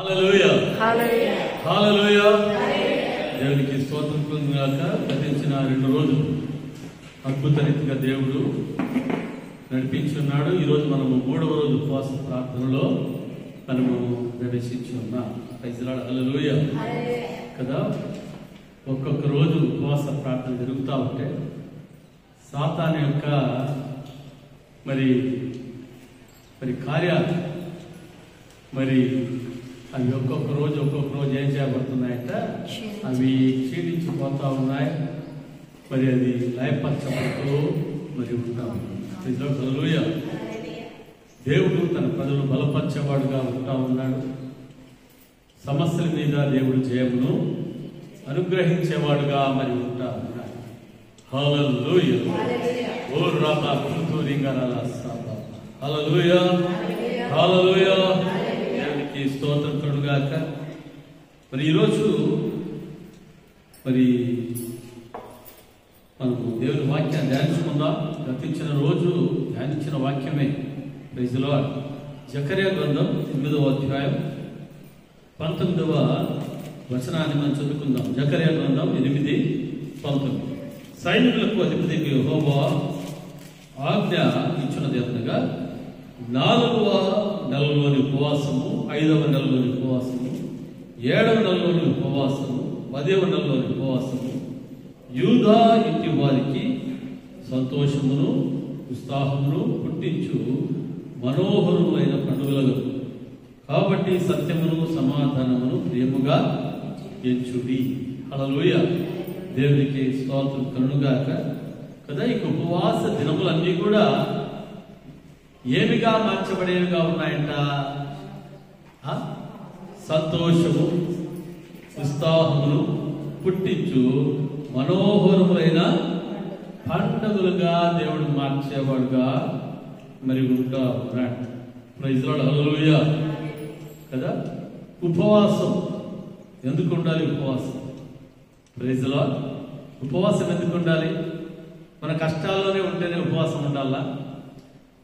హల్లెలూయా హల్లెలూయా. దేవునికి స్తోత్రం కలుగుగాక. గతించిన 2 రోజులు అద్భుత రీతిగా దేవుడు నడిపించున్నాడు. ఈరోజు మనము 3వ రోజు ఉపవాస ప్రార్థనలో మనము ప్రవేశించి ఉన్నాం. హల్లెలూయా కదా. ఒక్కొక్క రోజు ఉపవాస ప్రార్థన జరుగుతూ ఉంటే సాతాను యొక్క మరి కార్యాలు అవి ఒక్కొక్క రోజు ఏం చేయబడుతున్నాయంట, అవి క్షీణించిపోతా ఉన్నాయి. అది లయపరచబడుతూ ఉంటాం. హల్లెలూయా. దేవుడు తన ప్రజలు బలపరిచేవాడుగా ఉంటా ఉన్నాడు. సమస్యల మీద దేవుడు జయమును అనుగ్రహించేవాడుగా ఉంటా ఉన్నాడు. హల్లెలూయా. ఓ రాబా కుంతూరింగరాల సాబా. హల్లెలూయా హల్లెలూయా. దేవునికి స్తోత్రం కలుగుగాక. ఈరోజు మనము దేవుని వాక్యాన్ని ధ్యానించుకుందాం. గతించిన రోజు ధ్యానించిన వాక్యమే. Praise the Lord. జకర్యా గ్రంథం 8వ అధ్యాయం 19వ వచనాన్ని మనం చదువుకుందాం. జకర్యా గ్రంథం 8:19. సైనికులకు అధిపతికి యెహోవా ఆజ్ఞ ఇచ్చినదేమనగా 4వ నెలలోని ఉపవాసము, 5వ నెలలోని ఉపవాసము, 7వ నెలలోని ఉపవాసము, 10వ నెలలోని ఉపవాసము యూదా ఇంటి వారికి సంతోషమును ఉత్సాహమును పుట్టించు మనోహరమైన పండుగలు కాబట్టి సత్యమును సమాధానమును ప్రేమగా ఎంచుడి. హల్లెలూయా. దేవునికి స్తోత్రం కలుగుగాక కదా. ఇక ఉపవాస దినములన్నీ కూడా ఏమిగా మార్చబడేవిగా ఉన్నాయంట? సంతోషము ఉత్సాహమును పుట్టించు మనోహరములైన పండుగలుగా దేవుడు మార్చేవాడుగా ఉంటా ఉన్నాడు. Praise the Lord. హల్లెలూయా కదా. ఉపవాసం ఎందుకు ఉండాలి? ఉపవాసం ప్రైజ్ ది లార్డ్. ఉపవాసం ఎందుకు ఉండాలి? మన కష్టాల్లోనే ఉంటేనే ఉపవాసం ఉండాలా?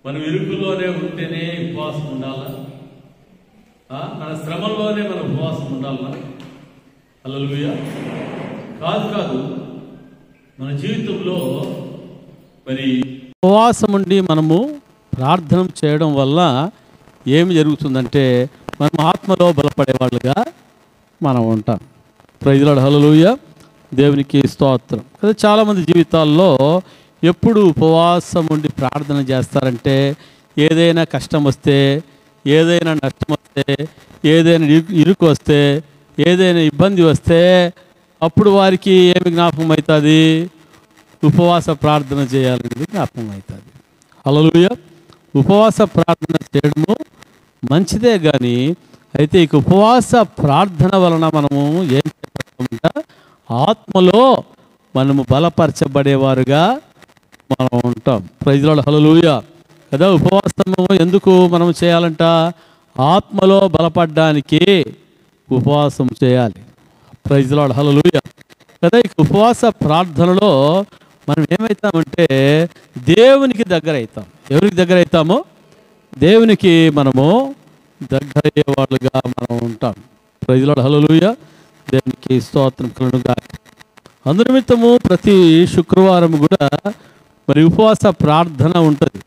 మనం ఇరుకులోనే ఉంటేనే ఉపవాసం ఉండాలా? మన శ్రమల్లోనే మన ఉపవాసం ఉండాలా? హల్లెలూయా. కాదు. మన జీవితంలో ఉపవాసం ఉండి మనము ప్రార్థన చేయడం వల్ల ఏమి జరుగుతుందంటే మనం ఆత్మలో బలపడే వాళ్ళుగా మనం ఉంటాం. Praise the Lord. హల్లెలూయా. దేవునికి స్తోత్రం కదా. చాలామంది జీవితాల్లో ఎప్పుడు ఉపవాసం ఉండి ప్రార్థన చేస్తారంటే ఏదైనా కష్టం వస్తే, ఏదైనా నష్టం వస్తే, ఏదైనా ఇరుకు వస్తే, ఏదైనా ఇబ్బంది వస్తే అప్పుడు వారికి ఏమి జ్ఞాపకం అవుతుంది? ఉపవాస ప్రార్థన చేయాలనేది జ్ఞాపకం అవుతుంది. హల్లెలూయా. ఉపవాస ప్రార్థన చేయడము మంచిదే, కానీ అయితే ఇక ఉపవాస ప్రార్థన వలన మనము ఏం చేస్తామంట? ఆత్మలో మనము బలపరచబడేవారుగా మనం ఉంటాం. Praise the Lord. హల్లెలూయా కదా. ఉపవాసము ఎందుకు మనం చేయాలంట? ఆత్మలో బలపడడానికి ఉపవాసం చేయాలి. Praise the Lord. హల్లెలూయా కదా. ఇక ఉపవాస ప్రార్థనలో మనం ఏమవుతామంటే దేవునికి దగ్గర అవుతాం. ఎవరికి దగ్గర అవుతామో? దేవునికి మనము దగ్గర అయ్యే వాళ్ళుగా మనం ఉంటాం. Praise the Lord. హల్లెలూయా. దేవునికి స్తోత్రం కలుగుగాక. అందునిమిత్తము ప్రతి శుక్రవారం కూడా ఉపవాస ప్రార్థన ఉంటుంది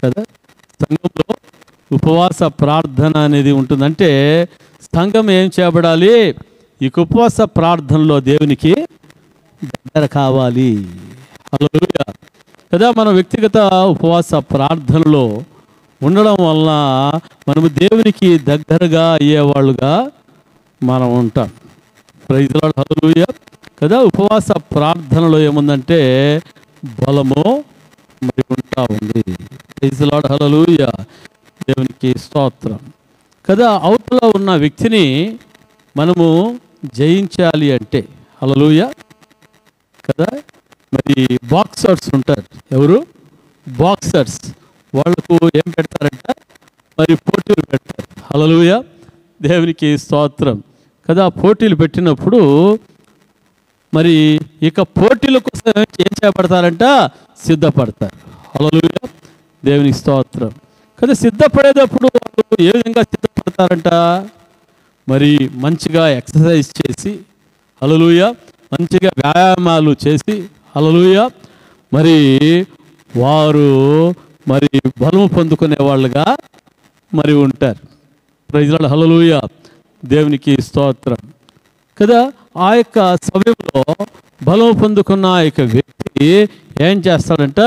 కదా. సంఘంలో ఉపవాస ప్రార్థన అనేది ఉంటుందంటే సంఘం ఏం చేయబడాలి? ఈ ఉపవాస ప్రార్థనలో దేవునికి దగ్గర కావాలి. హల్లెలూయా కదా. మన వ్యక్తిగత ఉపవాస ప్రార్థనలో ఉండడం వలన మనము దేవునికి దగ్గరగా అయ్యేవాళ్ళుగా మనం ఉంటాం. Praise the Lord. హల్లెలూయా కదా. ఉపవాస ప్రార్థనలో ఏముందంటే బలము ఉంటా ఉంది. Praise the Lord. హల్లెలూయా. దేవునికి స్తోత్రం కదా. అవతల ఉన్న వ్యక్తిని మనము జయించాలి అంటే హల్లెలూయా కదా. బాక్సర్స్ ఉంటారు. ఎవరు? బాక్సర్స్. వాళ్ళకు ఏం పెడతారంట? పోటీలు పెడతారు. హల్లెలూయా. దేవునికి స్తోత్రం కదా. పోటీలు పెట్టినప్పుడు ఇక పోటీల కోసం ఏం చేయబడతారంట? సిద్ధపడతారు. హల్లెలూయా. దేవునికి స్తోత్రం కదా. సిద్ధపడేటప్పుడు వాళ్ళు ఏ విధంగా సిద్ధపడతారంట? మరి మంచిగా ఎక్సర్సైజ్ చేసి హల్లెలూయా, మంచిగా వ్యాయామాలు చేసి హల్లెలూయా, మరి వారు మరి బలము పొందుకునే వాళ్ళుగా మరి ఉంటారు. ప్రైజ్ లార్డ్, హల్లెలూయా, దేవునికి స్తోత్రం కదా. ఆ యొక్క సమయంలో బలం పొందుకున్న ఆ యొక్క వ్యక్తి ఏం చేస్తాడంట,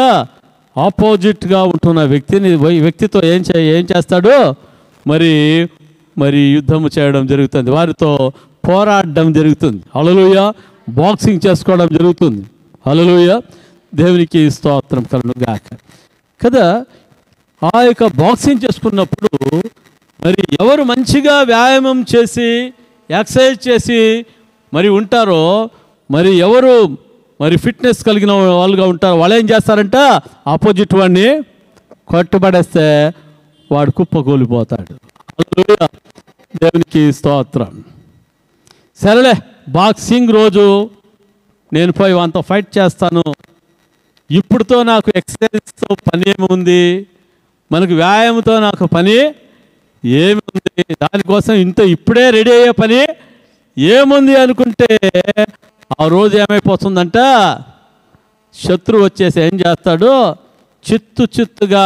ఆపోజిట్గా ఉంటున్న వ్యక్తితో ఏం చేస్తాడు, మరి యుద్ధము చేయడం జరుగుతుంది, వారితో పోరాడడం జరుగుతుంది. హల్లెలూయా, బాక్సింగ్ చేసుకోవడం జరుగుతుంది. హల్లెలూయా, దేవునికి స్తోత్రం కలుగును గాక కదా. ఆ యొక్క బాక్సింగ్ చేసుకున్నప్పుడు మరి ఎవరు మంచిగా వ్యాయామం చేసి ఎక్సర్సైజ్ చేసి మరి ఉంటారో, మరి ఎవరు మరి ఫిట్నెస్ కలిగిన వాళ్ళుగా ఉంటారో వాళ్ళు ఏం చేస్తారంట, ఆపోజిట్ వాడిని కొట్టుబడేస్తే వాడు కుప్పకూలిపోతాడు. హల్లెలూయా, దేవునికి స్తోత్రం. సరేలే, బాక్సింగ్ రోజు నేను పోయి అంత ఫైట్ చేస్తాను, ఇప్పుడుతో నాకు ఎక్సర్సైజ్తో పని ఏముంది, మనకు వ్యాయామంతో నాకు పని ఏముంది, దానికోసం ఇప్పుడే రెడీ అయ్యే పని ఏముంది అనుకుంటే ఆ రోజు ఏమైపోతుందంట, శత్రువు వచ్చేసి ఏం చేస్తాడు, చిత్తుగా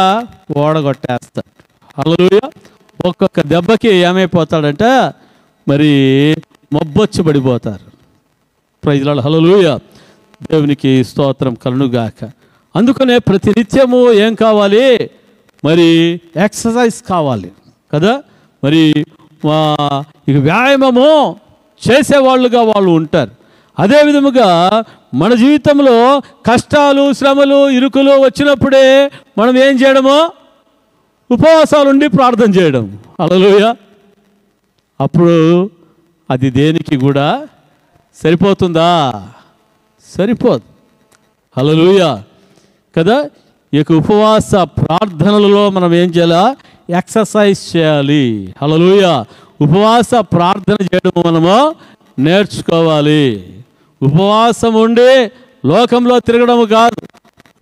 ఓడగొట్టేస్తాడు. హల్లెలూయా, ఒక్కొక్క దెబ్బకి ఏమైపోతాడంట, మరి మొబ్బొచ్చి పడిపోతారు. ప్రైజ్ లార్డ్, హల్లెలూయా, దేవునికి స్తోత్రం కలుగుగాక. అందుకనే ప్రతినిత్యము ఏం కావాలి, మరి ఎక్సర్సైజ్ కావాలి కదా. మరి ఇక వ్యాయామము చేసేవాళ్ళుగా వాళ్ళు ఉంటారు. అదే విధముగా మన జీవితంలో కష్టాలు, శ్రమలు, ఇరుకులు వచ్చినప్పుడే మనం ఏం చేయడము, ఉపవాసాలు ఉండి ప్రార్థన చేయడం. హల్లెలూయా, అప్పుడు అది దేనికి కూడా సరిపోతుందా, సరిపోదు. హల్లెలూయా కదా. ఇక ఉపవాస ప్రార్థనలలో మనం ఏం చేయాలి, ఎక్సర్సైజ్ చేయాలి. హల్లెలూయా, ఉపవాస ప్రార్థన చేయడం మనము నేర్చుకోవాలి. ఉపవాసం ఉండి లోకంలో తిరగడం కాదు,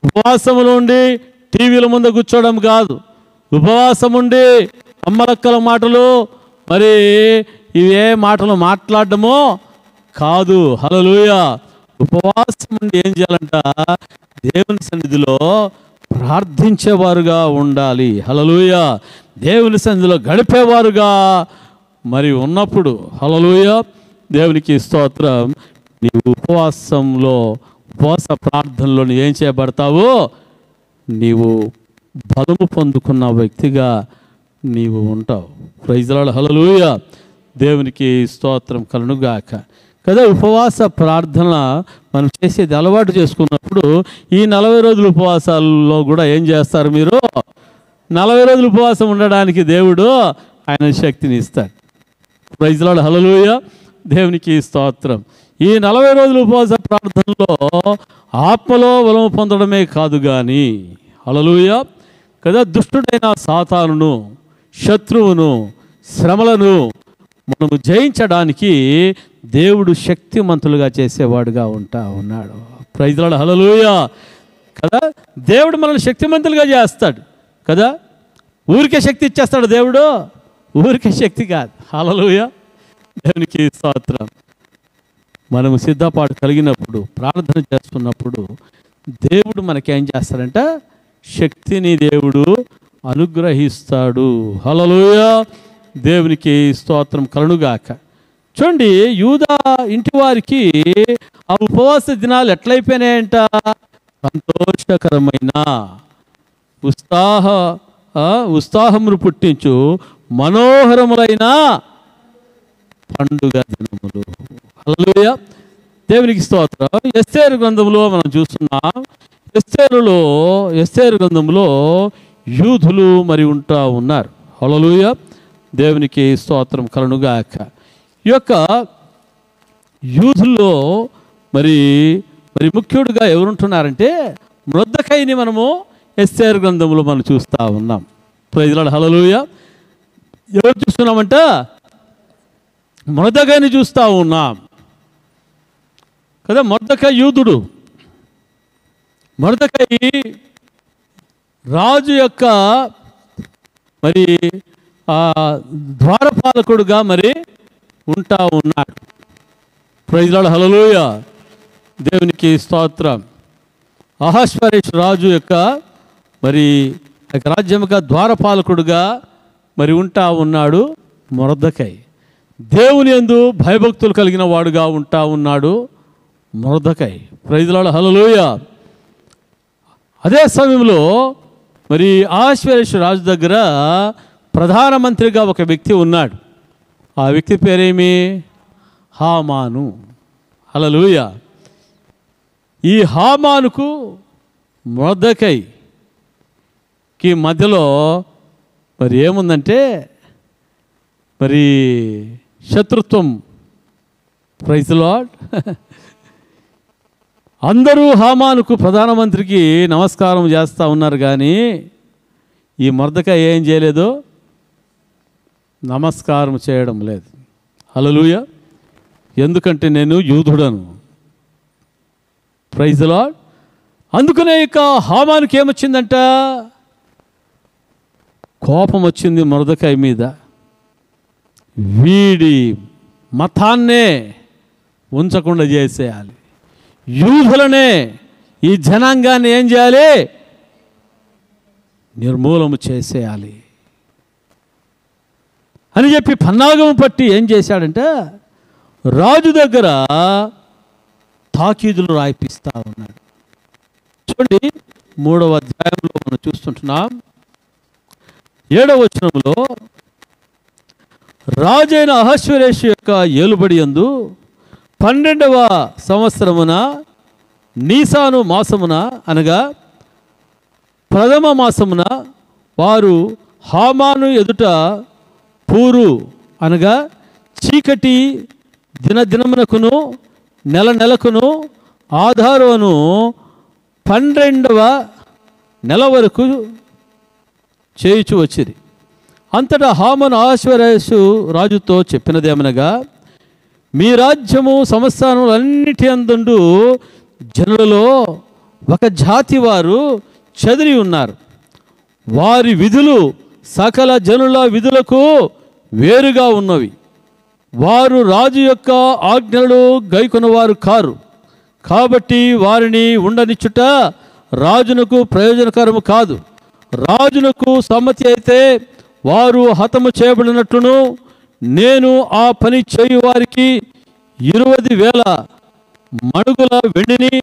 ఉపవాసములు ఉండి టీవీల ముందు కూర్చోవడం కాదు, ఉపవాసం ఉండి అమ్మలక్కల మాటలు మరి ఇవే మాటలు మాట్లాడడము కాదు. హల్లెలూయా, ఉపవాసం ఉండి ఏం చేయాలంట, దేవుని సన్నిధిలో ప్రార్థించేవారుగా ఉండాలి. హల్లెలూయా, దేవుని సన్నిధిలో గడిపేవారుగా మరి ఉన్నప్పుడు హల్లెలూయా, దేవునికి స్తోత్రం. నీవు ఉపవాస ప్రార్థనలో ఏం చేయబడతావు, నీవు బలము పొందుకున్న వ్యక్తిగా నీవు ఉంటావు. ప్రైజ్ లార్డ్, హల్లెలూయా, దేవునికి స్తోత్రం కలుగుగాక కదా. ఉపవాస ప్రార్థన మనం చేసేది అలవాటు చేసుకున్నప్పుడు ఈ 40 రోజుల ఉపవాసాల్లో కూడా ఏం చేస్తారు మీరు, 40 రోజులు ఉపవాసం ఉండడానికి దేవుడు ఆయన శక్తిని ఇస్తాడు. ప్రైజ్ లార్డ్, హల్లెలూయా, దేవునికి స్తోత్రం. ఈ 40 రోజుల ఉపవాస ప్రార్థనలో ఆత్మలో బలము పొందడమే కాదు కానీ హల్లెలూయా కదా, దుష్టుడైన సాతానును, శత్రువును, శ్రమలను మనము జయించడానికి దేవుడు శక్తిమంతులుగా చేసేవాడుగా ఉన్నాడు. ప్రైజ్ లార్డ్, హల్లెలూయా కదా. దేవుడు మనల్ని శక్తిమంతులుగా చేస్తాడు కదా. ఊరికే శక్తి ఇచ్చేస్తాడు దేవుడు, ఊరికే శక్తి కాదు. హల్లెలూయా, దేవునికి స్తోత్రం. మనము సిద్ధపాటు కలిగినప్పుడు ప్రార్థన చేస్తున్నప్పుడు దేవుడు మనకేం చేస్తాడంట, శక్తిని దేవుడు అనుగ్రహిస్తాడు. హల్లెలూయా, దేవునికి స్తోత్రం కలుగుగాక. చూడండి, యూదా ఇంటి వారికి ఆ ఉపవాస దినాలు ఎట్లయిపోయినాయంట, సంతోషకరమైన ఉత్సాహమును పుట్టించు మనోహరములైన పండుగ దినములు. హల్లెలూయా, దేవునికి స్తోత్రం. ఎస్తేరు గ్రంథంలో మనం చూస్తున్నాం. ఎస్తేరు గ్రంథంలో యూదులు మరి ఉన్నారు. హల్లెలూయా, దేవునికి స్తోత్రం కలుగుగాక. ఈ యొక్క యూదుల్లో మరి ముఖ్యుడిగా ఎవరుంటున్నారంటే మొర్దెకైని మనము ఎస్తేరు గ్రంథంలో మనం చూస్తూ ఉన్నాం. ప్రైజ్ లార్డ్, హల్లెలూయా. ఎవరు చూస్తున్నామంట, మొర్దెకైని చూస్తూ ఉన్నాం కదా. మొర్దెకై యూదుడు. మొర్దెకై రాజు యొక్క మరి ద్వారపాలకుడుగా మరి ఉంటా ఉన్నాడు. Praise lord, hallelujah. దేవునికి స్తోత్రం. అహష్వేరోషు రాజు యొక్క మరి రాజ్యం యొక్క ద్వారపాలకుడుగా మరి ఉంటా ఉన్నాడు మొర్దెకై. దేవుని యందు భయభక్తులు కలిగిన వాడుగా ఉంటా ఉన్నాడు మొర్దెకై. ప్రైజ్ లార్డ్, హల్లెలూయా. అదే సమయంలో మరి అహష్వేరోషు రాజు దగ్గర ప్రధానమంత్రిగా ఒక వ్యక్తి ఉన్నాడు. ఆ వ్యక్తి పేరేమి? హామాను. హల్లెలూయా. ఈ హామానుకు మొర్దెకైకి మధ్యలో మరి ఏముందంటే మరి శత్రుత్వం. Praise lord. అందరూ హామానుకు ప్రధానమంత్రికి నమస్కారం చేస్తూ ఉన్నారు, కానీ ఈ మొర్దెకై ఏం చేయలేదు? నమస్కారం చేయడం లేదు. హల్లెలూయా. ఎందుకంటే నేను యూదుడను. Praise lord. అందుకనే ఇక హామానుకి ఏమొచ్చిందంట? కోపం వచ్చింది మొర్దెకై మీద. వీడి మతాన్నే ఉంచకుండా చేసేయాలి, యూదులనే, ఈ జనాంగాన్ని ఏం చేయాలి? నిర్మూలన చేసేయాలి అని చెప్పి పన్నాగం పట్టి ఏం చేశాడంటే రాజు దగ్గర తాకీదులు రాయిపిస్తా ఉన్నాడు. చూడండి, 3వ అధ్యాయంలో మనం చూస్తుంటున్నాం. 7వ వచనంలో, రాజైన అహష్వేరోషు యొక్క ఏలుబడి యందు 12వ సంవత్సరమున నీసాను మాసమున అనగా ప్రథమ మాసమున వారు హామాను ఎదుట పూరు అనగా చీకటి దినదినమునకును నెల నెలకును ఆధారమును 12వ నెల వరకు చేయుచు వచ్చిరి. అంతటా హామాను అహష్వేరోషు రాజుతో చెప్పినదేమనగా, మీ రాజ్యము సంస్థానములన్నిటి అందుండు జనులలో ఒక జాతి వారు చెదిరి ఉన్నారు. వారి విధులు సకల జనుల విధులకు వేరుగా ఉన్నవి. వారు రాజు యొక్క ఆజ్ఞలు గైకొనవారు కారు. కాబట్టి వారిని ఉండనిచ్చుట రాజునకు ప్రయోజనకరము కాదు. రాజునకు సమ్మతి అయితే వారు హతము చేయబడినట్లును నేను ఆ పని చేయు వారికి 20,000 మణుగుల వెండిని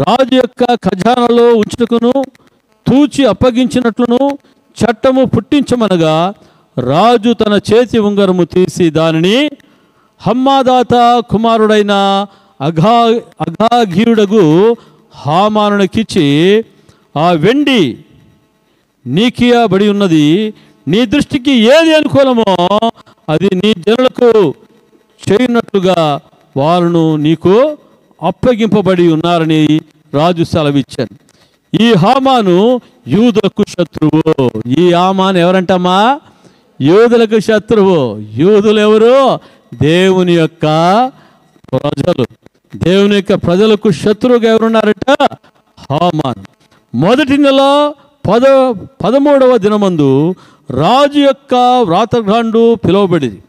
రాజు యొక్క ఖజానాలో ఉంచుటకును తూచి అప్పగించినట్లును చట్టము పుట్టించమనగా, రాజు తన చేతి ఉంగరము తీసి దానిని హమ్మాదాత కుమారుడైన అగాగీయుడగు హామానునికిచ్చి, ఆ వెండి నీకియబడి ఉన్నది. నీ దృష్టికి ఏది అనుకూలమో అది నీ జనులకు చేయనట్లుగా వారును నీకు అప్పగింపబడి ఉన్నారని రాజు సెలవిచ్చాను. ఈ హామాను యూదులకు శత్రువు. ఈ హామాను ఎవరంటమ్మా? యూదులకు శత్రువు. యూదులు ఎవరు? దేవుని యొక్క ప్రజలు. దేవుని యొక్క ప్రజలకు శత్రువుగా ఎవరున్నారట? హామాను. మొదటి నెల 13వ దినమందు రాజు యొక్క వ్రాతగ్రంథు పిలువబడింది.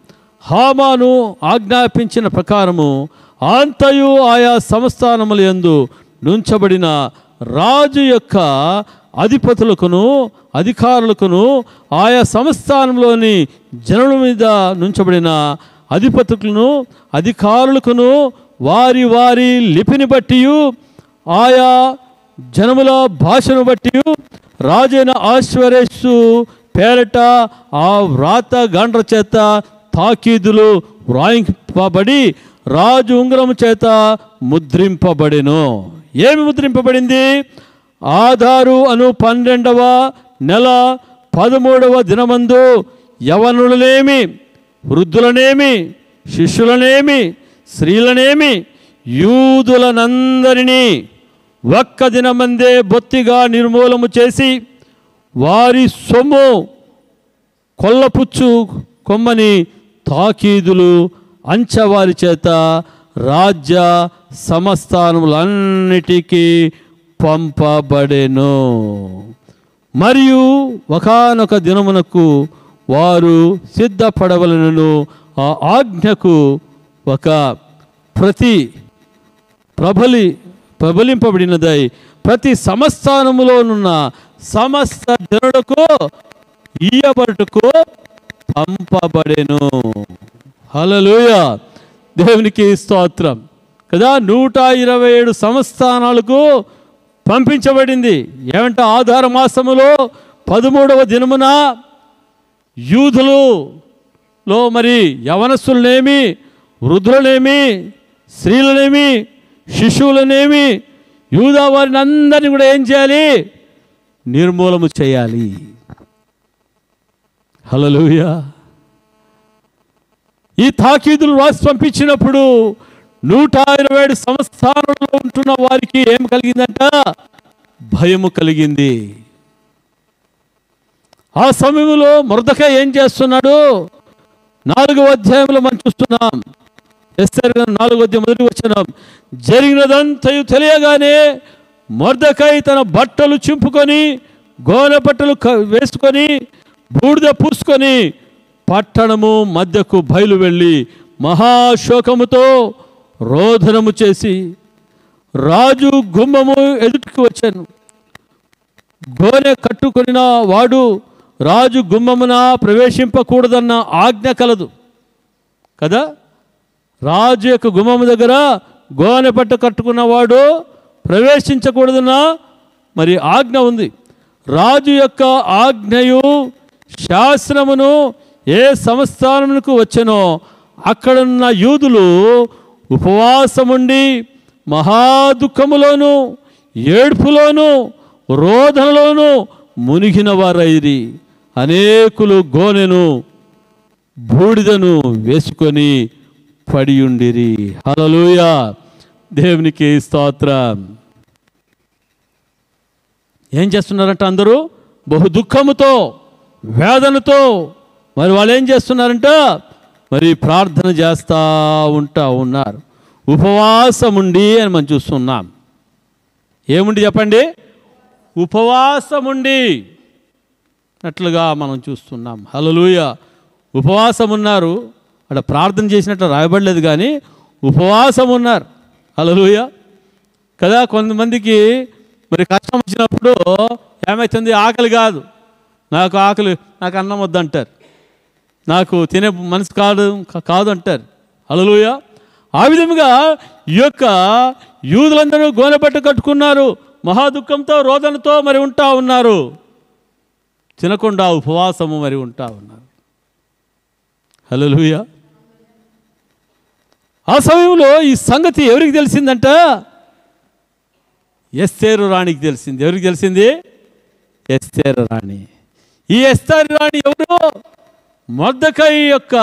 హామాను ఆజ్ఞాపించిన ప్రకారము అంతయు ఆయా సంస్థానముల యందు నుంచబడిన రాజు యొక్క అధిపతులకును అధికారులకును ఆయా సంస్థానంలోని జనుల మీద నుంచబడిన అధిపతులను అధికారులకును వారి వారి లిపిని బట్టి ఆయా జనముల భాషను బట్టి రాజైన అహష్వేరోషు పేరట ఆ వ్రాత గాండ్ర చేత తాకీదులు వ్రాయింపబడి రాజు ఉంగరము చేత ముద్రింపబడెను. ఏమి ముద్రింపబడింది? ఆధారు అను 12వ నెల 13వ దినమందు యవనులనేమి, వృద్ధులనేమి, శిష్యులనేమి, స్త్రీలనేమి, యూదులనందరినీ ఒక్క దినమందే బొత్తిగా నిర్మూలము చేసి వారి సొమ్ము కొల్లపుచ్చు కొమ్మని తాకీదులు అంచవారి చేత రాజ్య సంస్థానములన్నిటికీ పంపబడెను. మరియు ఒకానొక దినమునకు వారు సిద్ధపడవలెనను ఆ ఆజ్ఞకు ఒక ప్రబలింపబడినదై ప్రతి సంస్థానములోనున్న సమస్త జనులకు ఇయ్యబడుటకు పంపబడెను. హల్లెలూయా, దేవునికి స్తోత్రం కదా. 127 సంస్థానాలకు పంపించబడింది. ఏమంటే ఆధార మాసములో 13వ దినమున యూదులలో మరి యవనస్తులనేమి, వృద్ధులనేమి, స్త్రీలనేమి, శిశువులనేమి, యూదా వారిని అందరినీ కూడా ఏం చేయాలి? నిర్మూలము చేయాలి. హల్లెలూయా. ఈ తాకీదులు రాసి పంపించినప్పుడు 127 సంవత్సరాలలో ఉంటున్న వారికి ఏం కలిగిందంట? భయము కలిగింది. ఆ సమయంలో మొర్దెకై ఏం చేస్తున్నాడు? 4వ అధ్యాయంలో మనం చూస్తున్నాం. ఎస్తేరు 4వ అధ్యాయం 1వ వచనం. జరిగినదంతయు తెలియగానే మొర్దెకై తన బట్టలు చింపుకొని, గోనె బట్టలు వేసుకొని, బూడిద పూసుకొని పట్టణము మధ్యకు బయలు వెళ్ళి మహాశోకముతో రోదనము చేసి రాజు గుమ్మము ఎదుటికి వచ్చాను. గోనె కట్టుకొనిన వాడు రాజు గుమ్మమున ప్రవేశింపకూడదన్న ఆజ్ఞ కలదు కదా. రాజు యొక్క గుమ్మము దగ్గర గోనె పట్ట కట్టుకున్నవాడు ప్రవేశించకూడదన్న మరి ఆజ్ఞ ఉంది. రాజు యొక్క ఆజ్ఞయు శాసనమును ఏ సంస్థానమునకు వచ్చెనో అక్కడున్న యూదులు ఉపవాసముండి మహాదుఃఖములోను, ఏడ్పులోను, రోదనలోను మునిగిన వారైరి. అనేకులు గోనెను, బూడిదను వేసుకొని పడియుండిరి. హల్లెలూయా, దేవునికి స్తోత్రం. ఏం చేస్తున్నారంట? అందరూ బహు దుఃఖముతో, వేదనతో మరి వాళ్ళు ఏం చేస్తున్నారంట? మరి ప్రార్థన చేస్తూ ఉన్నారు. ఉపవాసముండి అని మనం చూస్తున్నాం. ఏముండి చెప్పండి? ఉపవాసముండి అట్లుగా మనం చూస్తున్నాం. హల్లెలూయా. ఉపవాసం ఉన్నారు. అక్కడ ప్రార్థన చేసినట్లు రాయబడలేదు కానీ ఉపవాసం ఉన్నారు. హల్లెలూయా కదా. కొంతమందికి మరి కష్టం వచ్చినప్పుడు ఏమవుతుంది? ఆకలి కాదు, నాకు ఆకలి, నాకు అన్నం వద్దంటారు, నాకు తినే మనసు కాదు అంటారు. హల్లెలూయా. ఆ విధముగా ఈ యొక్క యూదులందరూ గోనెపట్ట కట్టుకున్నారు, మహాదుఃఖంతో, రోదనతో మరి ఉంటా ఉన్నారు. తినకుండా ఉపవాసము మరి ఉంటా ఉన్నారు. హల్లెలూయా. ఆ సమయంలో ఈ సంగతి ఎవరికి తెలిసిందంట? ఎస్తేరు రాణికి తెలిసింది. ఎవరికి తెలిసింది? ఎస్తేరు రాణి. ఈ ఎస్తేరు రాణి ఎవరు? మొర్దెకై యొక్క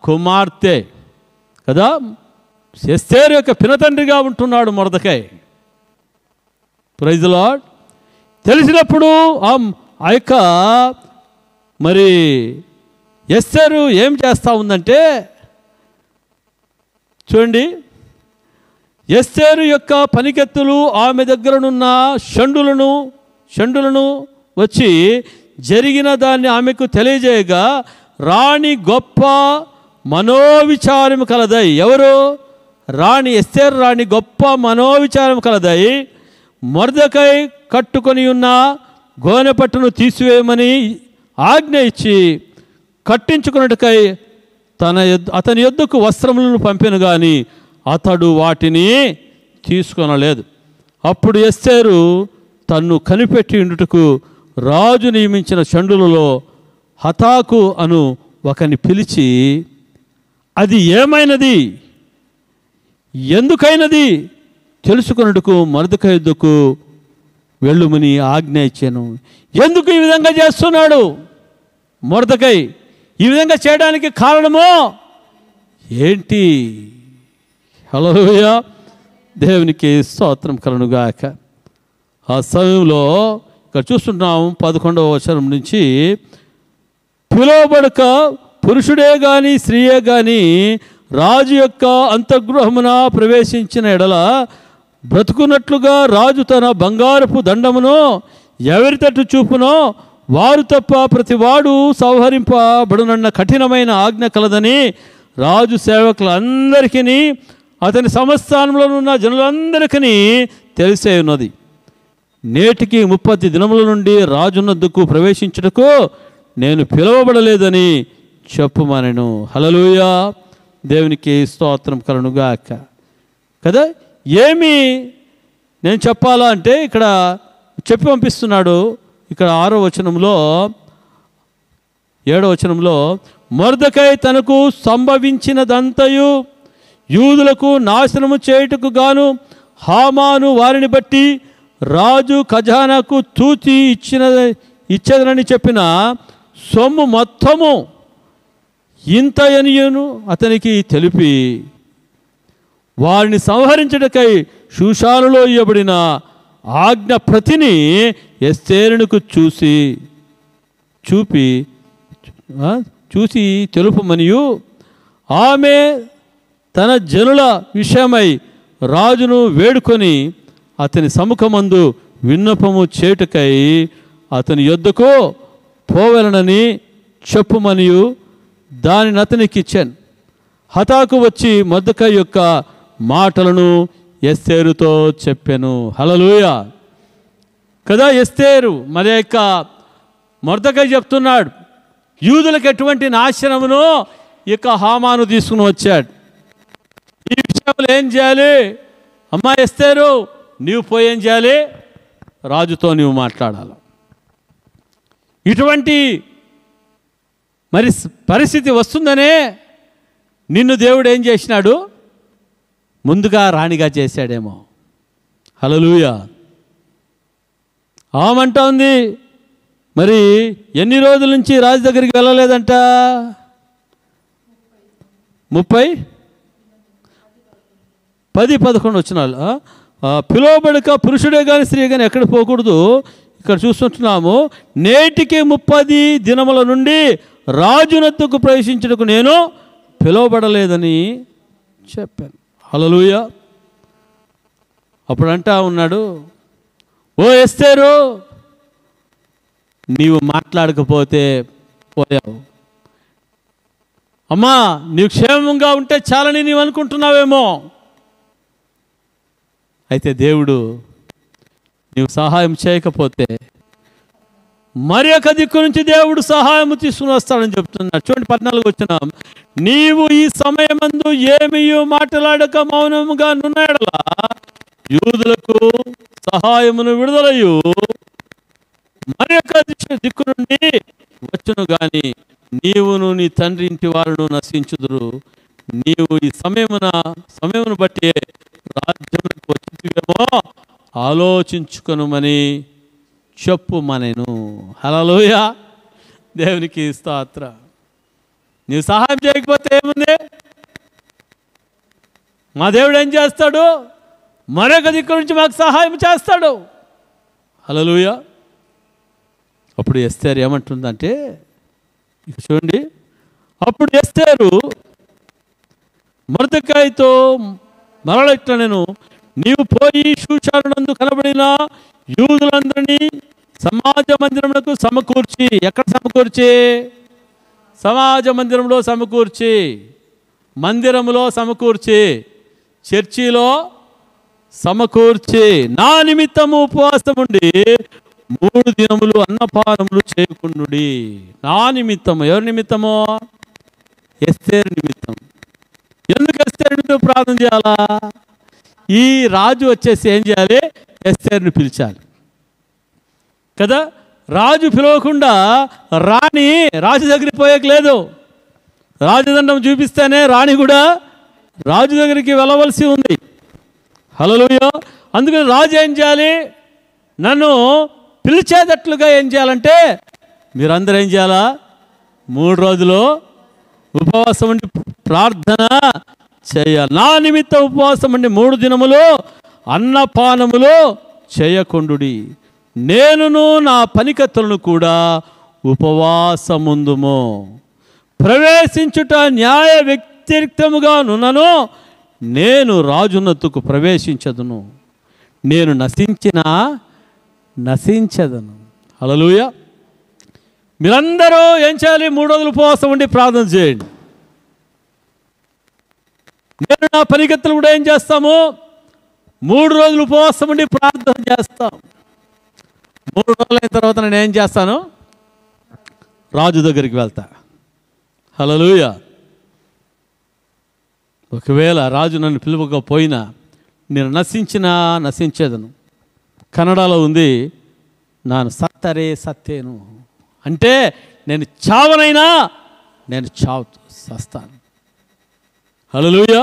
కుమార్తె కదా. ఎస్తేరు యొక్క పినతండ్రిగా ఉంటున్నాడు మొర్దెకై. Praise the lord. తెలిసినప్పుడు ఆ యొక్క మరి ఎస్తేరు ఏం చేస్తూ ఉందంటే చూడండి, ఎస్తేరు యొక్క పనికెత్తులు ఆమె దగ్గరనున్న షండులను వచ్చి జరిగిన దాన్ని ఆమెకు తెలియజేయగా రాణి గొప్ప మనోవిచారం కలదై. ఎవరు? రాణి, ఎస్తేరు రాణి గొప్ప మనోవిచారం కలదై మొర్దెకై కట్టుకొని ఉన్న గోనెపట్టును తీసివేయమని ఆజ్ఞ ఇచ్చి కట్టించుకున్నట్టుకై అతని యొద్దకు వస్త్రములను పంపెను గాని అతడు వాటిని తీసుకొనలేదు. అప్పుడు ఎస్తేరు తన్ను కనిపెట్టి ఉండుటకు రాజు నియమించిన షండులలో హతాకు అను ఒకని పిలిచి, అది ఏమైనది, ఎందుకైనది తెలుసుకొనుటకు మొర్దెకై యొద్దకు వెళ్ళుమని ఆజ్ఞ ఇచ్చాను. ఎందుకు ఈ విధంగా చేస్తున్నాడు మొర్దెకై? ఈ విధంగా చేయడానికి కారణమో ఏంటి? హల్లెలూయా, దేవునికి స్తోత్రం కలుగుగాక. ఆ సమయంలో ఇక్కడ చూస్తున్నాం 11వ వచనం నుంచి, పిలువబడక పురుషుడే కానీ స్త్రీయే కానీ రాజు యొక్క అంతఃగృహమున ప్రవేశించిన ఎడల బ్రతుకున్నట్లుగా రాజు తన బంగారపు దండమును ఎవరి తట్టు చూపునో వారు తప్ప ప్రతివాడు సంహరింపబడునన్న కఠినమైన ఆజ్ఞ కలదని రాజు సేవకులందరికీ అతని సంస్థానంలో ఉన్న జనులందరికీ తెలిసే ఉన్నది. నేటికి 30 దినముల నుండి రాజునొద్దకు ప్రవేశించుటకు నేను పిలువబడలేదని చెప్పుమనెను. హల్లెలూయా, దేవునికి స్తోత్రం కలుగుగాక. కదా, ఏమి నేను చెప్పాలా అంటే ఇక్కడ చెప్పి పంపిస్తున్నాడు. ఇక్కడ 6వ వచనంలో 7వ వచనంలో మొర్దెకై తనకు సంభవించినదంతయు యూదులకు నాశనము చేయుటకు గాను హామాను వారిని బట్టి రాజు ఖజానాకు తూచి ఇచ్చేదనని చెప్పిన సొమ్ము మొత్తము ఇంతయనియను అతనికి తెలిపి వారిని సంహరించుటకై షూషానులో ఇవ్వబడిన ఆజ్ఞ ప్రతిని ఎస్తేరునకు చూసి తెలుపమనియు ఆమె తన జనుల విషయమై రాజును వేడుకొని అతని సముఖమందు విన్నపము చేటుకై అతని యొద్దకు పోవలనని చెప్పుమనియు దానిని అతనికి ఇచ్చాను. హతాకు వచ్చి మొర్దెకై యొక్క మాటలను ఎస్తేరుతో చెప్పాను. హల్లెలూయా. కదా, ఎస్తేరు మరి యొక్క మొర్దెకై చెప్తున్నాడు, యూదులకు ఎటువంటి నాశనమును ఇక హామాను తీసుకుని వచ్చాడు. ఈ విషయంలో ఏం చేయాలి? అమ్మా ఎస్తేరు, నీవు పోయి ఏం చేయాలి? రాజుతో నీవు మాట్లాడాలి. ఇటువంటి మరి పరిస్థితి వస్తుందనే నిన్ను దేవుడు ఏం చేసినాడు? ముందుగా రాణిగా చేశాడేమో. హల్లెలూయా. ఆమంటా ఉంది, మరి ఎన్ని రోజుల నుంచి రాజు దగ్గరికి వెళ్ళలేదంట? 10-11 వచనాలు. పిలువబడక పురుషుడే కానీ స్త్రీ కానీ ఎక్కడ పోకూడదు. ఇక్కడ చూస్తుంటున్నాము, నేటికి 30 దినముల నుండి రాజునొద్దకు ప్రవేశించుటకు నేను పిలువబడలేదని చెప్పాను. హల్లెలూయా. అప్పుడు అంటా ఉన్నాడు, ఓ ఎస్తేరు, నీవు మాట్లాడకపోతే పోయావు. అమ్మా, నీవు క్షేమంగా ఉంటే చాలని నీవు అనుకుంటున్నావేమో. అయితే దేవుడు నీవు సహాయం చేయకపోతే మరి ఒక దిక్కు నుంచి దేవుడు సహాయం తీసుకుని వస్తాడని చెప్తున్నాడు. చూడండి 14 వచనం, నీవు ఈ సమయమందు ఏమీ మాట్లాడక మౌనముగా నున్నయెడల యూదులకు సహాయమును విడుదలయు మరి ఒక దిక్కు నుండి వచ్చును గాని నీవును నీ తండ్రి ఇంటి వారును నశించుదురు. నీవు ఈ సమయమును బట్టి రాజ్యములకు వచ్చివేమో ఆలోచించుకొనుమని చెప్పుమనెను. హల్లెలూయా, దేవునికి స్తోత్రం. నీవు సహాయం చేయకపోతే ఏముంది? మా దేవుడు ఏం చేస్తాడు? మరొక దిక్కు నుంచి మాకు సహాయం చేస్తాడు. హల్లెలూయా. అప్పుడు ఎస్తేరు ఏమంటుందంటే, ఇక చూడండి, అప్పుడు ఎస్తేరు మొర్దెకైతో మరల ఇట్లా నేను, నీవు పోయి షూషానునందు కనబడిన యూదులందరినీ సమాజ మందిరములకు సమకూర్చి, ఎక్కడ సమకూర్చి? సమాజ మందిరంలో సమకూర్చి, మందిరములో సమకూర్చి, చర్చిలో సమకూర్చి నా నిమిత్తము ఉపవాసం ఉండి 3 దినములు అన్నపానములు చేయకుండుడి. నా నిమిత్తము. ఎవరి నిమిత్తము? ఎస్తేరు నిమిత్తం. ఎందుకు ఎస్తేరు నిమిత్తం ప్రార్థన చేయాలా? ఈ రాజు వచ్చేసి ఏం చేయాలి? ఎస్తేరుని పిలిచాలి కదా. రాజు పిలవకుండా రాణి రాజు దగ్గరికి పోయేకలేదు. రాజదండం చూపిస్తేనే రాణి కూడా రాజు దగ్గరికి వెళ్ళవలసి ఉంది. హల్లెలూయా. అందుకని రాజు ఏం చేయాలి? నన్ను పిలిచేటట్లుగా ఏం చేయాలంటే మీరందరూ ఏం చేయాలా? 3 రోజులు ఉపవాసం ఉండి ప్రార్థన చేయాలి. నా నిమిత్తం ఉపవాసం ఉండి 3 దినములు అన్నపానములు చేయకుండుడి. నేనును నా పనికత్తులను కూడా ఉపవాసముందుము. ప్రవేశించుట న్యాయ వ్యతిరేక్తముగా నున్నను. నేను రాజునొద్దకు ప్రవేశించదును. నేను నశించదను. హల్లెలూయా. మీరందరూ ఏం చేయాలి? 3 రోజులు ఉపవాసం ఉండి ప్రార్థన చేయండి. నేను నా పనికత్తులు కూడా ఏం చేస్తాము? 3 రోజులు ఉపవాసం ఉండి ప్రార్థన చేస్తాం. 3 రోజులు అయిన తర్వాత నేను ఏం చేస్తాను? రాజు దగ్గరికి వెళ్తా. హల్లెలూయా. ఒకవేళ రాజు నన్ను పిలువకపోయినా నేను నశించేదను. కన్నడలో ఉంది, నాను సత్తరే సత్తేను, అంటే నేను చావనైనా నేను చస్తాను. హల్లెలూయా.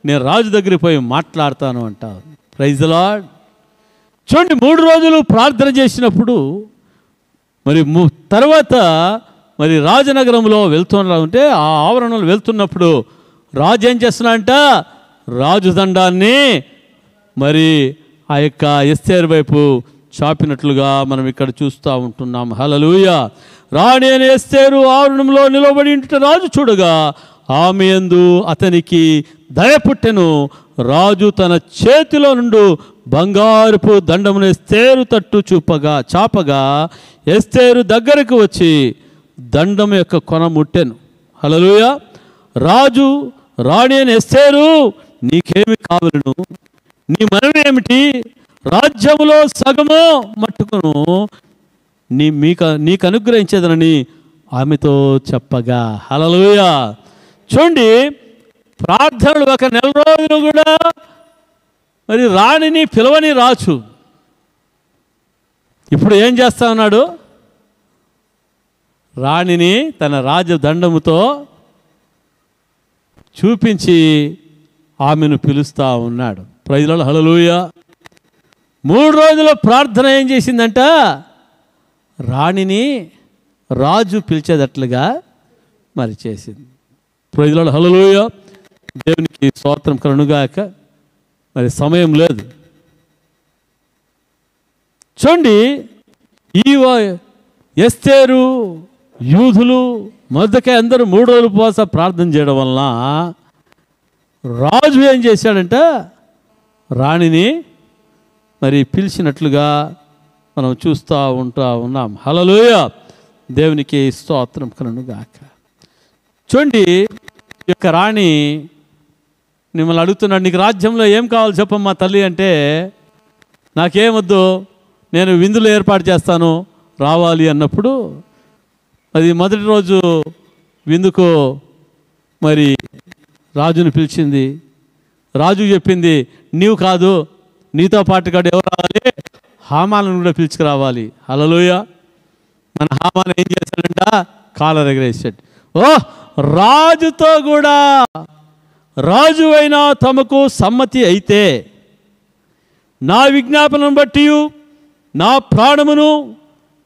నేను రాజు దగ్గరికి పోయి మాట్లాడతాను అంటారు. Praise the lord. చూడండి, 3 రోజులు ప్రార్థన చేసినప్పుడు మరి తర్వాత మరి రాజనగరంలో వెళ్తున్నా ఉంటే ఆ ఆవరణలో వెళ్తున్నప్పుడు రాజు ఏం చేస్తున్నాడంట? రాజు దండాన్ని మరి ఆ యొక్క ఎస్తేరు వైపు చాపినట్లుగా మనం ఇక్కడ చూస్తూ ఉంటున్నాం. హల్లెలూయా. రాణి అని ఎస్తేరు ఆవరణంలో నిలబడి ఉంటే రాజు చూడగా ఆమె యందు అతనికి దయ పుట్టెను. రాజు తన చేతిలో నుండి బంగారుపు దండమును ఎస్తేరు తట్టు చాపగా ఎస్తేరు దగ్గరకు వచ్చి దండం యొక్క కొన ముట్టెను. హల్లెలూయా. రాజు రాణి అని ఎస్తేరు, నీకేమి కావలను? నీ మనవి ఏమిటి? రాజ్యములో సగము మట్టుకును నీకు అనుగ్రహించేదనని ఆమెతో చెప్పగా. హల్లెలూయా. చూడండి, ప్రార్థనలు ఒక 1 రోజులు కూడా మరి రాణిని పిలవని రాజు ఇప్పుడు ఏం చేస్తా ఉన్నాడు? రాణిని తన రాజదండముతో చూపించి ఆమెను పిలుస్తూ ఉన్నాడు. Praise the Lord. హల్లెలూయా. 3 రోజుల ప్రార్థన ఏం చేసిందంట? రాణిని రాజు పిలిచేటట్లుగా మరి చేసింది. Praise the Lord. హల్లెలూయా. దేవునికి స్తోత్రం కలుగుగాక. మరి సమయం లేదు. చూడండి, ఈ ఎస్తేరు, యూదులు, మొర్దెకై అందరూ 3 రోజులు ఉపవాస ప్రార్థన చేయడం వలన రాజు ఏం చేశాడంటే రాణిని మరి పిలిచినట్లుగా మనం చూస్తూ ఉన్నాం. హల్లెలూయా. దేవునికి స్తోత్రం కలుగుగాక. చూడండి, ఈ యొక్క రాణి మిమ్మల్ని అడుగుతున్నాడు, నీకు రాజ్యంలో ఏం కావాలి చెప్పమ్మా తల్లి అంటే, నాకేమొద్దు, నేను విందులు ఏర్పాటు చేస్తాను రావాలి అన్నప్పుడు అది మొదటి రోజు విందుకు మరి రాజును పిలిచింది. రాజు చెప్పింది, నీవు కాదు, నీతో పాటుగా ఎవరు రావాలి? హామాను కూడా పిలుచుకురావాలి. హల్లెలూయా. మన హామాను ఏం చేశాడంట? కాలర్ ఎగరేసాడు. రాజుతో కూడా రాజు అయినా తమకు సమ్మతి అయితే నా విజ్ఞాపనను బట్టి, నా ప్రాణమును,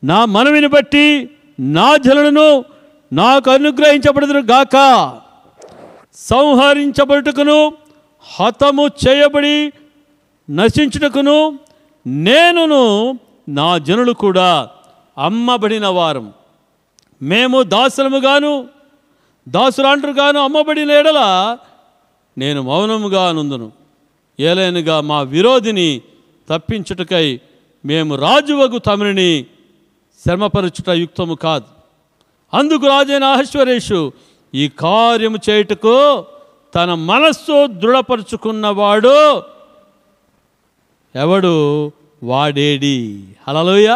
నా మనవిని బట్టి, నా జనులను నాకు అనుగ్రహించబడుదురు గాక, సంహరించబడుటకును హతము చేయబడి నశించుటకును నేనును నా జనులు కూడా అమ్మబడిన వారం. మేము దాసురాండ్రుగాను అమ్మబడిన ఎడల నేను మౌనముగా నుందును. ఏలైనగా మా విరోధిని తప్పించుటకై మేము రాజువగు తమరిని శ్రమపరచుట యుక్తము కాదు. అందుకు రాజైన అహష్వేరోషు ఈ కార్యము చేయుటకు తన మనస్సు దృఢపరుచుకున్నవాడు ఎవడు? వాడేడి. హల్లెలూయా.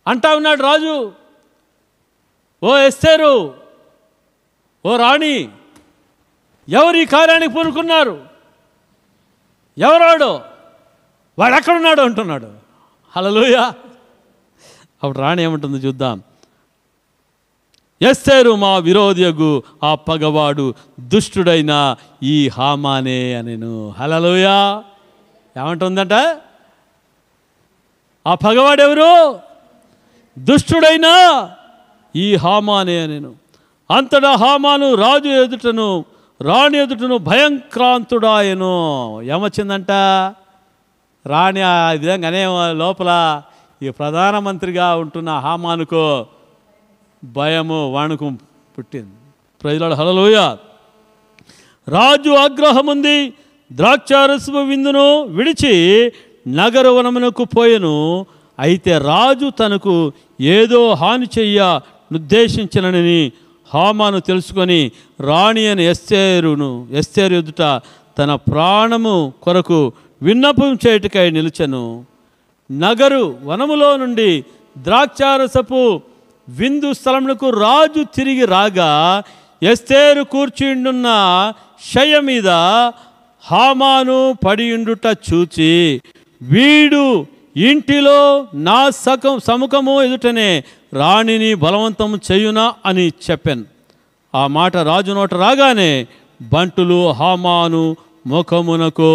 అంటా ఉన్నాడు రాజు, ఓ ఎస్తేరు, ఓ రాణి, ఎవరు ఈ కార్యానికి పూనుకున్నారు? ఎవరాడు? వాడు ఎక్కడున్నాడు అంటున్నాడు. హల్లెలూయా. అప్పుడు రాణి ఏమంటుందో చూద్దాం. ఎస్తేరు మా విరోధియగు ఆ పగవాడు దుష్టుడైన ఈ హామానే అనెను. హల్లెలూయా. ఏమంటుందంట? ఆ పగవాడెవరు? దుష్టుడైన ఈ హామానే అనెను. అంతటా హామాను రాజు ఎదుటను రాణి ఎదుటను భయంక్రాంతుడాయను. ఏమొచ్చిందంట? రాణి ఆ విధంగానే లోపల ఈ ప్రధానమంత్రిగా ఉంటున్న హామానుకు భయము, వణుకు పుట్టింది. Praise the Lord. హల్లెలూయా. రాజు ఆగ్రహముంది ద్రాక్షారసము విందును విడిచి నగరవనమునకు పోయెను. అయితే రాజు తనకు ఏదో హాని చెయ్య నిర్దేశించనని హామాను తెలుసుకొని రాణి అని ఎస్తేరు ఎదుట తన ప్రాణము కొరకు విన్నపం చేయుటకై నిలిచెను. నగరు వనములో నుండి ద్రాక్షారసపు విందు స్థలమునకు రాజు తిరిగి రాగా ఎస్తేరు కూర్చుండున్న శయ్య మీద హామాను పడియుండుట చూచి, వీడు ఇంటిలో నా సముఖము ఎదుటనే రాణిని బలవంతం చేయునా అని చెప్పాను. ఆ మాట రాజు నోట రాగానే బంటులు హామాను ముఖమునకు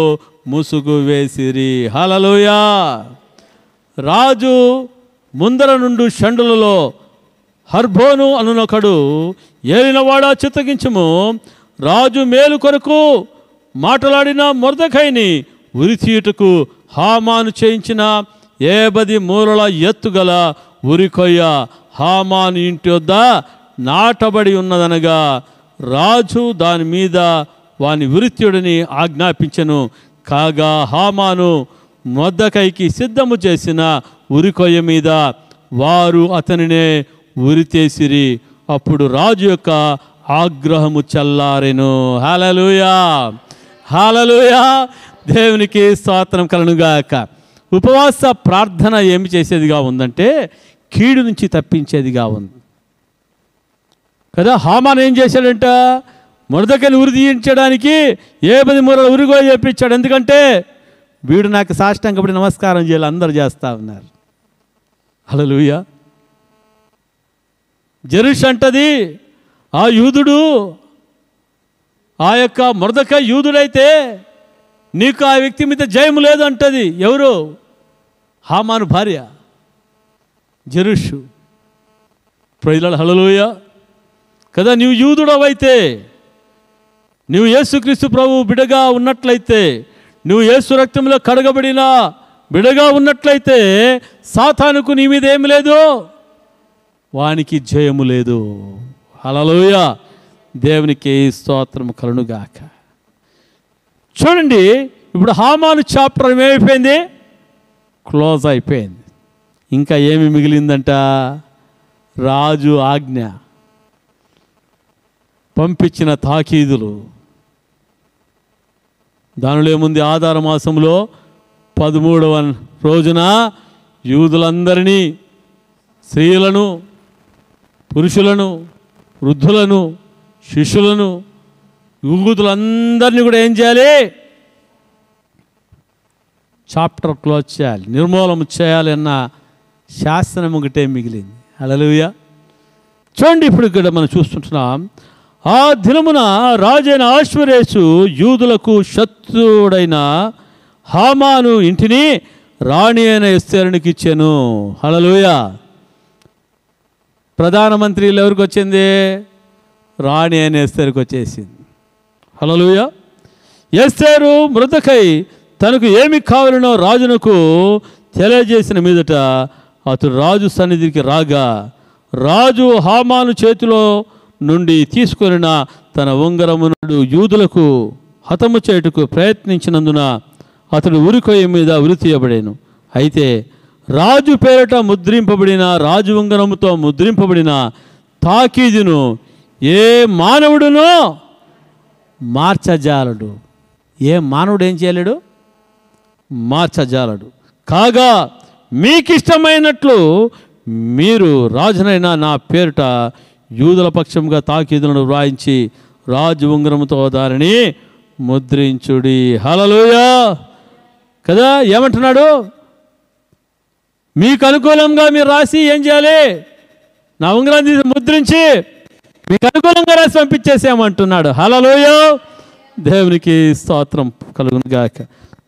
ముసుగు వేసిరి. హల్లెలూయా. రాజు ముందర నుండి షండులలో హర్బోను అనునొకడు, ఏలినవాడా చిత్తగించుము, రాజు మేలు కొరకు మాట్లాడిన మొర్దెకైని ఉరితీయుటకు హామాను చేయించిన 50 మూరల ఎత్తుగల ఉరికొయ్య హామాను ఇంటి వద్ద నాటబడి ఉన్నదనగా రాజు దాని మీద వాని ఉరితీయుడిని ఆజ్ఞాపించెను. కాగా హామాను మొర్దెకైకి సిద్ధము చేసిన ఉరికొయ్య మీద వారు అతనినే ఉరితేసిరి. అప్పుడు రాజు యొక్క ఆగ్రహము చల్లారెను. హల్లెలూయా, హల్లెలూయా. దేవునికి స్తోత్రం కలుగుగాక. ఉపవాస ప్రార్థన ఏమి చేసేదిగా ఉందంటే కీడు నుంచి తప్పించేదిగా ఉంది కదా. హామాను ఏం చేశాడంట? మొర్దెకైని ఉరి తీయించడానికి 50 మూరల ఉరిగో చెప్పించాడు. ఎందుకంటే వీడు నాకు సాష్టాంగపడి నమస్కారం చేయాలి, అందరు చేస్తూ ఉన్నారు. హల్లెలూయా. జెరుష్ అంటది, ఆ యూదుడు, ఆ యొక్క మొర్దెకై యూదుడైతే నీకు ఆ వ్యక్తి మీద జయము లేదు అంటది. ఎవరు? హామాను భార్య జెరుష్. ప్రైజ్లార్డ్. హల్లెలూయా కదా. నీవు యూదుడవైతే, నువ్వు యేసుక్రీస్తు ప్రభు బిడగా ఉన్నట్లయితే, నువ్వు యేసు రక్తంలో కడగబడిన బిడగా ఉన్నట్లయితే సాతానుకు నీ మీద ఏమి లేదు, వానికి జయము లేదు. హల్లెలూయా. దేవునికి స్తోత్రం కలుగుగాక. చూడండి, ఇప్పుడు హామాను చాప్టర్ ఏమైపోయింది? క్లోజ్ అయిపోయింది. ఇంకా ఏమి మిగిలిందంట? రాజు ఆజ్ఞ, పంపించిన తాకీదులు. దానిలో ఏముంది? ఆధార మాసంలో 13వ రోజున యూదులందరినీ, స్త్రీలను, పురుషులను, వృద్ధులను, శిష్యులను, యూదులందరినీ కూడా ఏం చేయాలి? చాప్టర్ క్లోజ్ చేయాలి, నిర్మూలన చేయాలి అన్న శాసనం ఒకటే మిగిలింది. హల్లెలూయా. చూడండి, ఇప్పుడు ఇక్కడ మనం చూస్తుంటున్నాం. ఆ దినమున రాజైన అహష్వేరోషు యూదులకు శత్రువుడైన హామాను ఇంటిని రాణి అయిన ఎస్తేరునికి ఇచ్చాను. హల్లెలూయా. ప్రధానమంత్రిలు ఎవరికి వచ్చింది? రాణి అయిన ఎస్తేరుకి వచ్చేసింది. హల్లెలూయా. ఎస్తేరు మొర్దెకై తనకు ఏమి కావాలనో రాజునకు తెలియజేసిన మీదట అతడు రాజు సన్నిధికి రాగా రాజు హామాను చేతిలో నుండి తీసుకొనిన తన ఉంగరమును యూదులకు హతము చేయుటకు ప్రయత్నించినందున అతడు ఉరికొయ్య మీద ఉరి తీయబడేను. అయితే రాజు పేరిట ముద్రింపబడిన, రాజు ఉంగరముతో ముద్రింపబడిన తాకీదును ఏ మానవుడునో మార్చజాలడు. ఏ మానవుడు ఏం చేయలేడు? మార్చజాలడు. కాగా మీకిష్టమైనట్లు మీరు రాజునైనా నా పేరిట యూదుల పక్షంగా తాకీదులను వ్రాయించి రాజు ఉంగరముతో దానిని ముద్రించుడి. హల్లెలూయా కదా. ఏమంటున్నాడు? మీకు అనుకూలంగా మీరు రాసి ఏం చేయాలి? నా ఉంగరాన్ని తీసి ముద్రించి మీకు అనుకూలంగా రాసి పంపించేసామంటున్నాడు. హల్లెలూయా. దేవునికి స్తోత్రం కలుగును గాక.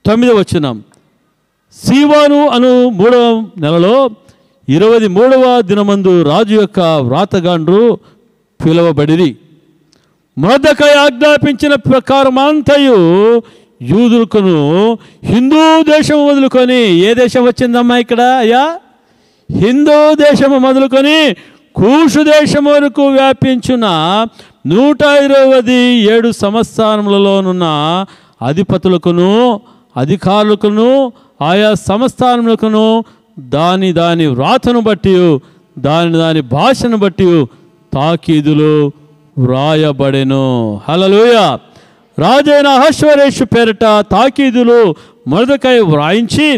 9వ వచనం. సీవాను అను 3వ నెలలో 23వ దినమందు రాజు యొక్క వ్రాతగాండ్రు పిలువబడిరి. మొర్దెకై ఆజ్ఞాపించిన ప్రకారమంతయు యూదులకును హిందూ దేశం మొదలుకొని, ఏ దేశం వచ్చిందమ్మా ఇక్కడ? అయ్యా, హిందూ దేశము మొదలుకొని కూషు దేశం వరకు వ్యాపించిన 127 సంస్థానములలోనున్న అధిపతులకును అధికారులకును ఆయా సంస్థానములకును దాని వ్రాతను బట్టి దాని భాషను బట్టి తాకీదులు వ్రాయబడెను. హల్లెలూయా. రాజైన అహష్వేరోషు పేరిట తాకీదులు మొర్దెకై వ్రాయించి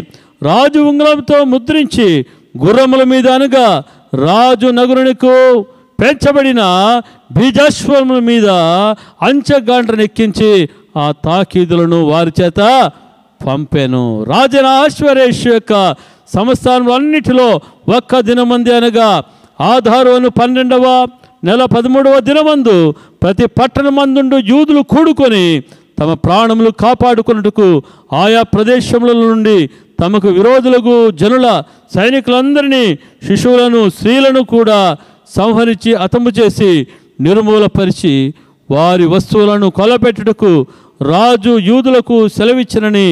రాజు ఉంగరంతో ముద్రించి గుర్రముల మీద అనగా రాజు నగరునికు పెంచబడిన బీజాశ్వముల మీద అంచెగాండ్రను ఎక్కించి ఆ తాకీదులను వారి చేత పంపెను. రాజైన అహష్వేరోషు యొక్క సంస్థానములు అన్నిటిలో ఒక్క దినమంది అనగా ఆధారు 12వ నెల 13వ దినమందు ప్రతి పట్టణమందుండు యూదులు కూడుకొని తమ ప్రాణములు కాపాడుకున్నట్టుకు ఆయా ప్రదేశముల నుండి తమకు విరోధులకు జనుల సైనికులందరినీ శిశువులను స్త్రీలను కూడా సంహరించి హతము చేసి నిర్మూలపరిచి వారి వస్తువులను కొలపెట్టుటకు రాజు యూదులకు సెలవిచ్చినని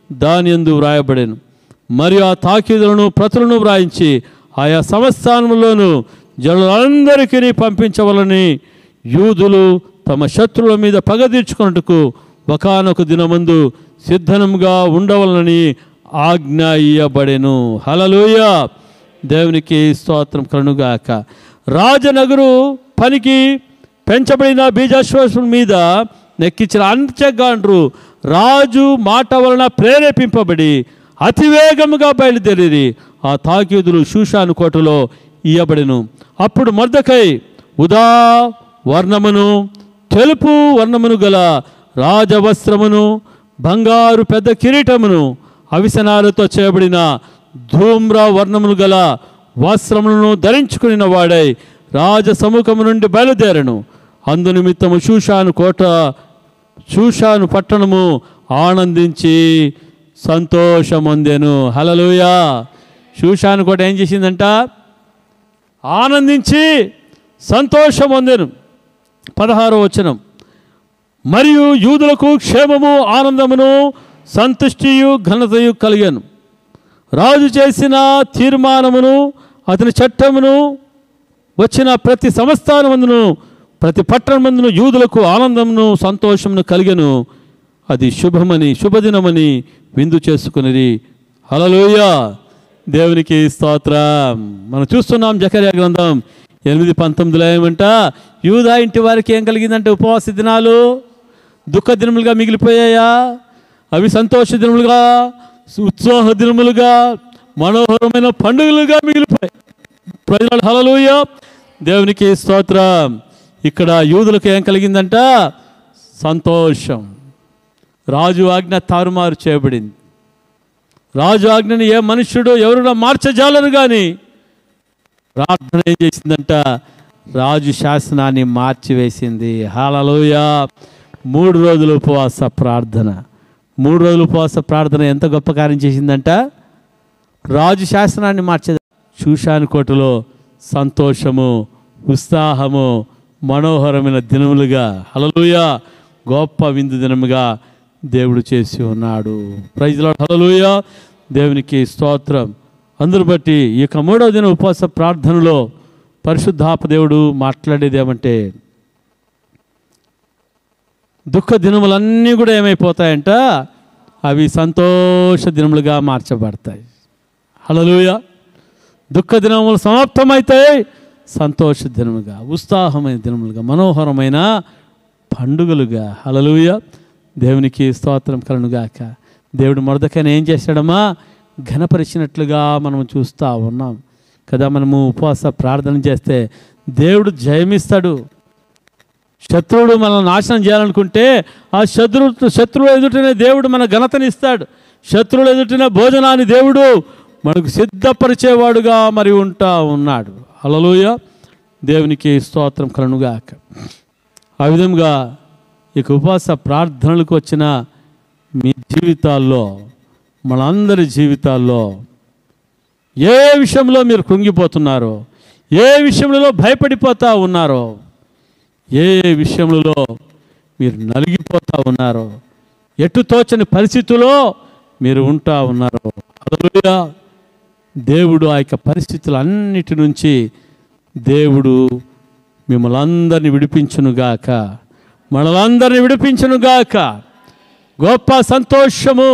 దాని యందు వ్రాయబడెను. మరియు ఆ తాకీదులను ప్రతులను వ్రాయించి ఆయా సంస్థానములోను జనులందరికీ పంపించవలని యూదులు తమ శత్రువుల మీద పగ తీర్చుకున్నట్టుకు ఒకానొక దినమందు సిద్ధంగా ఉండవలనని ఆజ్ఞ ఇయ్యబడెను. హల్లెలూయా. దేవునికి స్తోత్రం కలుగుగాక. రాజనగరు పనికి పెంచబడిన బీజాశ్వముల మీద నెక్కించిన అంచెగాండ్రు రాజు మాట వలన ప్రేరేపింపబడి అతివేగముగా బయలుదేరి ఆ తాకీదులు షూషాను కోటలో ఇయ్యబడెను. అప్పుడు మొర్దెకై ఉదా వర్ణమును తెలుపు వర్ణమును గల రాజవస్త్రమును బంగారు పెద్ద కిరీటమును అవిసనాలతో చేయబడిన ధూమ్ర వర్ణములు గల వస్త్రములను ధరించుకుని వాడై రాజసముఖము నుండి బయలుదేరను. అందునిమిత్తము షూషాను పట్టణము ఆనందించి సంతోషమొందెను. హల్లెలూయా. షూషాను కోట ఏం చేసిందంట? ఆనందించి సంతోషమొందెను. 16వ వచనం. మరియు యూదులకు క్షేమము ఆనందమును సంతుష్టియు ఘనతయు కలిగాను. రాజు చేసిన తీర్మానమును అతని చట్టమును వచ్చిన ప్రతి సంస్థానమందును ప్రతి పట్టణమందును యూదులకు ఆనందమును సంతోషమును కలిగెను. అది శుభదినమని విందు చేసుకునేది. హల్లెలూయా. దేవునికి స్తోత్రం. మనం చూస్తున్నాం జకర్యా గ్రంథం 8:19 ఏమంట? యూదా ఇంటి వారికి ఏం కలిగిందంటే ఉపవాస దినాలు దుఃఖ దినములుగా మిగిలిపోయాయా? అవి సంతోష దినములుగా, ఉత్సాహ దినములుగా, మనోహరమైన పండుగలుగా మిగిలిపోయాయి. ప్రజలు హల్లెలూయా. దేవునికి స్తోత్రం. ఇక్కడ యూదులకు ఏం కలిగిందంట? సంతోషం. రాజు ఆజ్ఞ తారుమారు చేయబడింది. రాజు ఆజ్ఞని ఏ మనుష్యుడు ఎవరు మార్చజాలరు. కానీ ప్రార్థన ఏం చేసిందంట? రాజు శాసనాన్ని మార్చివేసింది. హల్లెలూయా. 3 రోజులు ఉపవాస ప్రార్థన. 3 రోజులు ఉపవాస ప్రార్థన ఎంత గొప్ప కార్యం చేసిందంట? రాజు శాసనాన్ని మార్చేది. షూషాను కోటలో సంతోషము, ఉత్సాహము, మనోహరమైన దినములుగా, హల్లెలూయా, గొప్ప విందు దినముగా దేవుడు చేసి ఉన్నాడు. Praise the Lord. హల్లెలూయా. దేవునికి స్తోత్రం. అందును బట్టి ఈ 3వ దిన ఉపవాస ప్రార్థనలో పరిశుద్ధాత్మ దేవుడు మాట్లాడేది ఏమంటే, దుఃఖ దినములన్నీ కూడా ఏమైపోతాయంట? అవి సంతోష దినములుగా మార్చబడతాయి. హల్లెలూయా. దుఃఖ దినములు సమాప్తమవుతాయి, సంతోష దినములుగా, ఉత్సాహమైన దినములుగా, మనోహరమైన పండుగలుగా. హల్లెలూయా. దేవునికి స్తోత్రం కలుగుగాక. దేవుడు మొర్దెకైని ఏం చేశాడమ్మా? ఘనపరిచినట్లుగా మనం చూస్తూ ఉన్నాం కదా. మనము ఉపవాస ప్రార్థన చేస్తే దేవుడు జయమిస్తాడు. శత్రువుడు మనల్ని నాశనం చేయాలనుకుంటే ఆ శత్రువు ఎదుటనే దేవుడు మన ఘనతనిస్తాడు. శత్రువులు ఎదుటిన భోజనాన్ని దేవుడు మనకు సిద్ధపరిచేవాడుగా మరి ఉంటా ఉన్నాడు. హల్లెలూయా. దేవునికి స్తోత్రం కలుగుగాక. ఆ విధంగా ఇక ఉపవాస ప్రార్థనలకు వచ్చిన మీ జీవితాల్లో, మనందరి జీవితాల్లో ఏ విషయంలో మీరు కృంగిపోతున్నారో, ఏ విషయంలో భయపడిపోతూ ఉన్నారో, ఏ విషయంలో మీరు నలిగిపోతూ ఉన్నారో, ఎటు తోచని పరిస్థితుల్లో మీరు ఉంటా ఉన్నారో, హల్లెలూయా, దేవుడు ఆ యొక్క పరిస్థితులన్నిటి నుంచి దేవుడు మిమ్మల్ని అందరినీ విడిపించునుగాక, మనలందరినీ విడిపించునుగాక. గొప్ప సంతోషము,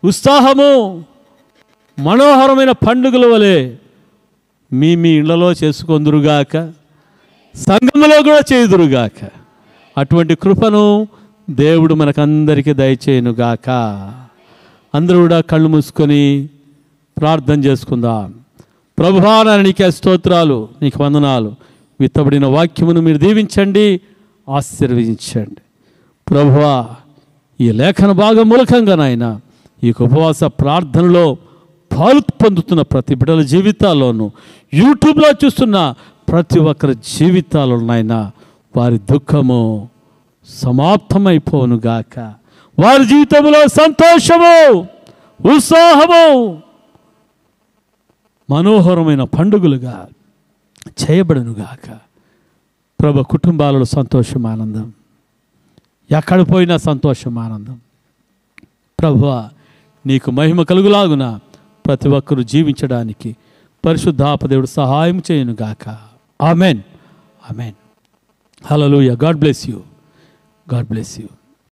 ఉత్సాహము, మనోహరమైన పండుగల వలె మీ ఇళ్లలో చేసుకొందురుగాక, సంఘములో కూడా చేయుదురుగాక. అటువంటి కృపను దేవుడు మనకందరికీ దయచేయునుగాక. అందరూ కూడా కళ్ళు మూసుకొని ప్రార్థన చేసుకుందాం. ప్రభువా, నీకే స్తోత్రాలు, నీకు వందనాలు. విత్తబడిన వాక్యమును మీరు దీవించండి, ఆశీర్వదించండి. ప్రభువా, ఈ లేఖన భాగం మూలకంగా నాయన ఈ ఉపవాస ప్రార్థనలో పాలు పొందుతున్న ప్రతి బిడ్డల జీవితాల్లోనూ, యూట్యూబ్లో చూస్తున్న ప్రతి ఒక్కరి జీవితాల్లో నాయన వారి దుఃఖము సమాప్తమైపోనుగాక. వారి జీవితంలో సంతోషము, ఉత్సాహము, మనోహరమైన పండుగలుగా చేయబడునుగాక. ప్రభు, కుటుంబాలలో సంతోషం, ఆనందం, ఎక్కడ పోయినా సంతోషం, ఆనందం. ప్రభువా, నీకు మహిమ కలుగులాగున ప్రతి ఒక్కరూ జీవించడానికి పరిశుద్ధాత్మ సహాయం చేయునుగాక. Amen, amen. Hallelujah. God bless you. God bless you.